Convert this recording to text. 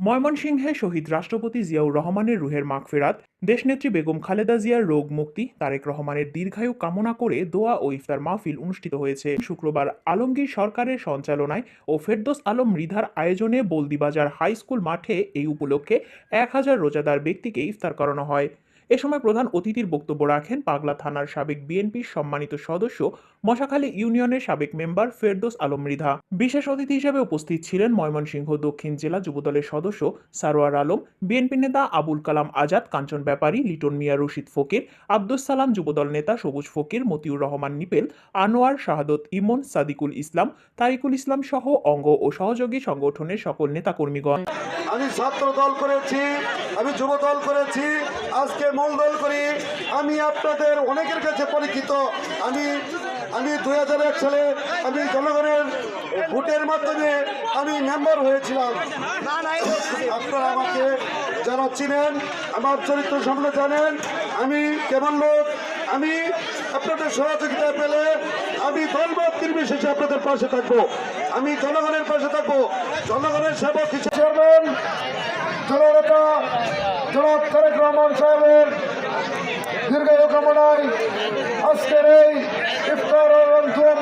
ময়মনসিংহে শহীদ রাষ্ট্রপতি জিয়াউর রহমানের রুহের মাগফিরাত, দেশনেত্রী বেগম খালেদা জিয়ার রোগ মুক্তি, তারেক রহমানের দীর্ঘায়ু কামনা করে দোয়া ও ইফতার মাহফিল অনুষ্ঠিত হয়েছে শুক্রবার আলমগীর সরকারের সঞ্চালনায় ও ফেরদৌস আলম মৃধার আয়োজনে বলদিবাজার হাই স্কুল মাঠে এই উপলক্ষে ১,০০০ রোজাদার ব্যক্তিকে ইফতার করানো হয়। এ সময় প্রধান অতিথির বক্তব্য রাখেন পাগলা থানার সাবেক বিএনপির সম্মানিত সদস্য মশাখালী ইউনিয়নের সাবেক মেম্বার ফেরদৌস আলম মৃধা। বিশেষ অতিথি হিসেবে উপস্থিত ছিলেন ময়মনসিংহ দক্ষিণ জেলা যুবদলের সদস্য সারোয়ার আলম, বিএনপি নেতা আবুল কালাম আজাদ, কাঞ্চন ব্যাপারী, লিটন মিয়া, রশিদ ফকির, আব্দুস সালাম, যুবদল নেতা সবুজ ফকির, মতিউর রহমান নিপেল, আনোয়ার, শাহাদত ইমন, সাদিকুল ইসলাম, তারিকুল ইসলাম সহ অঙ্গ ও সহযোগী সংগঠনের সকল নেতাকর্মীগণ। আমি ছাত্র দল করেছি, আমি যুব দল করেছি, আজকে মূল দল করি। আমি আপনাদের অনেকের কাছে পরিচিত। আমি 2001 সালে আমি জনগণের ভোটের মাধ্যমে আমি মেম্বার হয়েছিলাম। আপনারা আমাকে যারা চিনেন, আমার চরিত্র সম্পর্কে জানেন আমি কেমন লোক। আমি আপনাদের সহযোগিতা পেলে আমি দলমত নির্বিশেষে আপনাদের পাশে থাকবো। আমি জনগণের পাশে থাকবো, জনগণের সেবক হিসেবে। জননেতা জনাব তারেক রহমান সাহেবের দীর্ঘায়ু কামনায় আজকের এই ইফতার এবং দোয়া